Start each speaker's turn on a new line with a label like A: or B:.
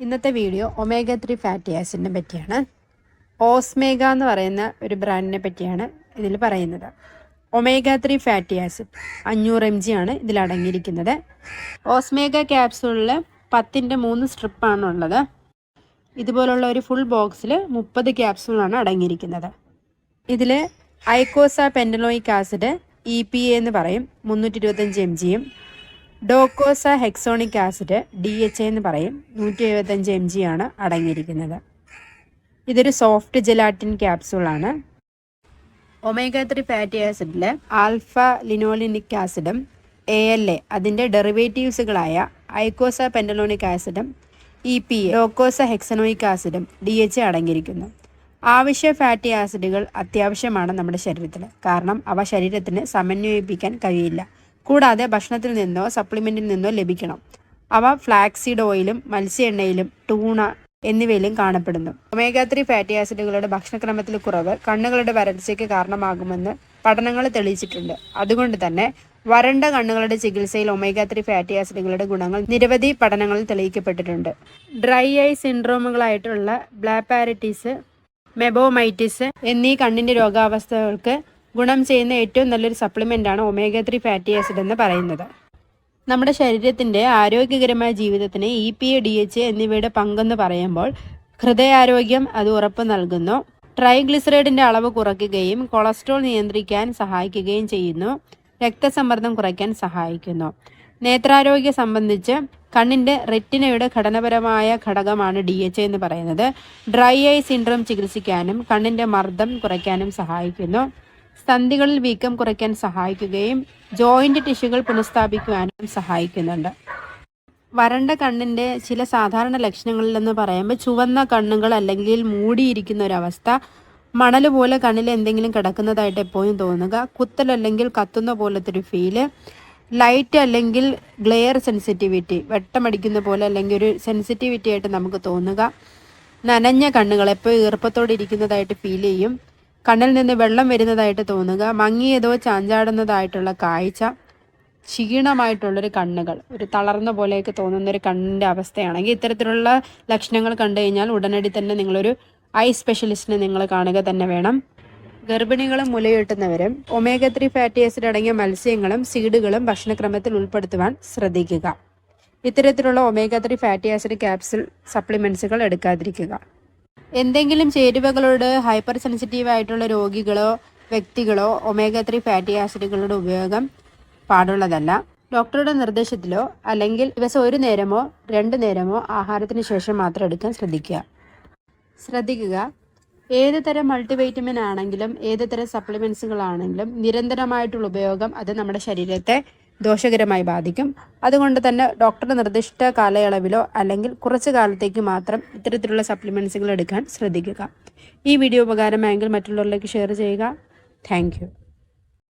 A: ഇന്നത്തെ video omega 3 fatty ആസിഡിനെ പറ്റിയാണ്. ഓസ്മേഗ എന്ന് പറയുന്ന ഒരു ബ്രാൻഡിനെ പറ്റിയാണ് ഇതിൽ പറയുന്നത്. ഒമേഗ 3 ഫാറ്റി ആസിഡ് 500 mg ആണ് ഇതിൽ അടങ്ങിയിരിക്കുന്നത്. ഓസ്മേഗ ക്യാപ്സൂളിൽ 10ന്റെ 3 സ്ട്രിപ്പാണ് ഉള്ളത്. ഇതുപോലുള്ള ഒരു ഫുൾ ബോക്സിൽ 30 ക്യാപ്സൂളാണ് അടങ്ങിയിരിക്കുന്നത്. ഇതിൽ ഐക്കോസ പെൻഡലോയിക് ആസിഡ് EPA എന്ന് പറയും 325 mgയും, ഡോക്കോസ ഹെക്സോണിക് ആസിഡ് DHA എന്ന് പറയും 175 mg ആണ് അടങ്ങിയിരിക്കുന്നത്. ഇതൊരു സോഫ്റ്റ് ജെലാറ്റിൻ ക്യാപ്സൂളാണ്. ഒമേഗ 3 ഫാറ്റി ആസിഡിൽ ആൽഫ ലിനോലിനിക് ആസിഡും ALA അതിൻ്റെ ഡെറിവേറ്റീവ്സുകളായ ഐക്കോസ പെൻഡലോണിക് ആസിഡും EPA ഡോക്കോസ ഹെക്സനോയിക് ആസിഡും DHA അടങ്ങിയിരിക്കുന്നു. ആവശ്യ ഫാറ്റി ആസിഡുകൾ അത്യാവശ്യമാണ് നമ്മുടെ ശരീരത്തിൽ, കാരണം അവ ശരീരത്തിന് സമന്വയിപ്പിക്കാൻ കഴിയില്ല. കൂടാതെ ഭക്ഷണത്തിൽ നിന്നോ സപ്ലിമെൻറ്റിൽ നിന്നോ ലഭിക്കണം. അവ ഫ്ലാക്സീഡ് ഓയിലും മത്സ്യ എണ്ണയിലും ടൂണ എന്നിവയിലും കാണപ്പെടുന്നു. ഒമേഗ 3 ഫാറ്റി ആസിഡുകളുടെ ഭക്ഷണക്രമത്തിൽ കുറവ് കണ്ണുകളുടെ വരൾച്ചയ്ക്ക് കാരണമാകുമെന്ന് പഠനങ്ങൾ തെളിയിച്ചിട്ടുണ്ട്. അതുകൊണ്ട് തന്നെ വരണ്ട കണ്ണുകളുടെ ചികിത്സയിൽ ഒമേഗ 3 ഫാറ്റി ആസിഡുകളുടെ ഗുണങ്ങൾ നിരവധി പഠനങ്ങളിൽ തെളിയിക്കപ്പെട്ടിട്ടുണ്ട്. ഡ്രൈ ഐ സിൻഡ്രോമുകളായിട്ടുള്ള ബ്ലാപ്പാരിറ്റീസ്, മെബോമൈറ്റിസ് എന്നീ കണ്ണിൻ്റെ രോഗാവസ്ഥകൾക്ക് ഗുണം ചെയ്യുന്ന ഏറ്റവും നല്ലൊരു സപ്ലിമെൻ്റാണ് ഒമേഗ 3 ഫാറ്റി ആസിഡ് എന്ന് പറയുന്നത്. നമ്മുടെ ശരീരത്തിൻ്റെ ആരോഗ്യകരമായ ജീവിതത്തിന് EPA, DHA എന്നിവയുടെ പങ്കെന്ന് പറയുമ്പോൾ ഹൃദയാരോഗ്യം അത് ഉറപ്പ് നൽകുന്നു. ട്രൈഗ്ലിസറൈഡിൻ്റെ അളവ് കുറയ്ക്കുകയും കൊളസ്ട്രോൾ നിയന്ത്രിക്കാൻ സഹായിക്കുകയും ചെയ്യുന്നു. രക്തസമ്മർദ്ദം കുറയ്ക്കാൻ സഹായിക്കുന്നു. നേത്രാരോഗ്യം സംബന്ധിച്ച് കണ്ണിൻ്റെ റെറ്റിനയുടെ ഘടനപരമായ ഘടകമാണ് DHA എന്ന് പറയുന്നത്. ഡ്രൈ ഐ സിൻഡ്രോം ചികിത്സിക്കാനും കണ്ണിൻ്റെ മർദ്ദം കുറയ്ക്കാനും സഹായിക്കുന്നു. സന്ധികളിൽ വീക്കം കുറയ്ക്കാൻ സഹായിക്കുകയും ജോയിൻ്റ് ടിഷ്യൂകൾ പുനഃസ്ഥാപിക്കുവാനും സഹായിക്കുന്നുണ്ട്. വരണ്ട കണ്ണിൻ്റെ ചില സാധാരണ ലക്ഷണങ്ങളിലെന്ന് പറയുമ്പോൾ ചുവന്ന കണ്ണുകൾ അല്ലെങ്കിൽ മൂടിയിരിക്കുന്ന ഒരവസ്ഥ, മണൽ പോലെ കണ്ണിൽ എന്തെങ്കിലും കിടക്കുന്നതായിട്ട് എപ്പോഴും തോന്നുക, കുത്തൽ അല്ലെങ്കിൽ കത്തുന്ന പോലത്തെ ഒരു ഫീല്, ലൈറ്റ് അല്ലെങ്കിൽ ഗ്ലെയർ സെൻസിറ്റിവിറ്റി, വെട്ടമടിക്കുന്ന പോലെ അല്ലെങ്കിൽ ഒരു സെൻസിറ്റിവിറ്റി ആയിട്ട് നമുക്ക് തോന്നുക, നനഞ്ഞ കണ്ണുകൾ എപ്പോഴും ഈർപ്പത്തോടെ ഇരിക്കുന്നതായിട്ട് ഫീൽ ചെയ്യും, കണ്ണിൽ നിന്ന് വെള്ളം വരുന്നതായിട്ട് തോന്നുക, മങ്ങിയതോ ചാഞ്ചാടുന്നതായിട്ടുള്ള കാഴ്ച, ക്ഷീണമായിട്ടുള്ളൊരു കണ്ണുകൾ, ഒരു തളർന്ന പോലെയൊക്കെ തോന്നുന്നൊരു കണ്ണിൻ്റെ അവസ്ഥയാണെങ്കിൽ ഇത്തരത്തിലുള്ള ലക്ഷണങ്ങൾ കണ്ടു കഴിഞ്ഞാൽ ഉടനടി തന്നെ നിങ്ങളൊരു ഐ സ്പെഷ്യലിസ്റ്റിനെ നിങ്ങൾ കാണുക തന്നെ വേണം. ഗർഭിണികളും മുലയൂട്ടുന്നവരും ഒമേഗ 3 ഫാറ്റി ആസിഡ് അടങ്ങിയ മത്സ്യങ്ങളും സീഡുകളും ഭക്ഷണക്രമത്തിൽ ഉൾപ്പെടുത്തുവാൻ ശ്രദ്ധിക്കുക. ഇത്തരത്തിലുള്ള ഒമേഗ 3 ഫാറ്റി ആസിഡ് ക്യാപ്സുൾ സപ്ലിമെൻസുകൾ എടുക്കാതിരിക്കുക. എന്തെങ്കിലും ചേരുവകളോട് ഹൈപ്പർ സെൻസിറ്റീവ് ആയിട്ടുള്ള രോഗികളോ വ്യക്തികളോ ഒമേഗ 3 ഫാറ്റി ആസിഡുകളുടെ ഉപയോഗം പാടുള്ളതല്ല. ഡോക്ടറുടെ നിർദ്ദേശത്തിലോ അല്ലെങ്കിൽ ദിവസം 1 നേരമോ 2 നേരമോ ആഹാരത്തിന് ശേഷം മാത്രം എടുക്കാൻ ശ്രദ്ധിക്കുക. ഏത് തരം മൾട്ടിവൈറ്റമിൻ ആണെങ്കിലും ഏത് തരം സപ്ലിമെൻസുകളാണെങ്കിലും നിരന്തരമായിട്ടുള്ള ഉപയോഗം അത് നമ്മുടെ ശരീരത്തെ ദോഷകരമായി ബാധിക്കും. അതുകൊണ്ട് തന്നെ ഡോക്ടറുടെ നിർദ്ദിഷ്ട കാലയളവിലോ അല്ലെങ്കിൽ കുറച്ച് കാലത്തേക്ക് മാത്രം ഇത്തരത്തിലുള്ള സപ്ലിമെൻസുകൾ എടുക്കാൻ ശ്രദ്ധിക്കുക. ഈ വീഡിയോ ഉപകാരമായെങ്കിൽ മറ്റുള്ളവരിലേക്ക് ഷെയർ ചെയ്യുക. Thank you.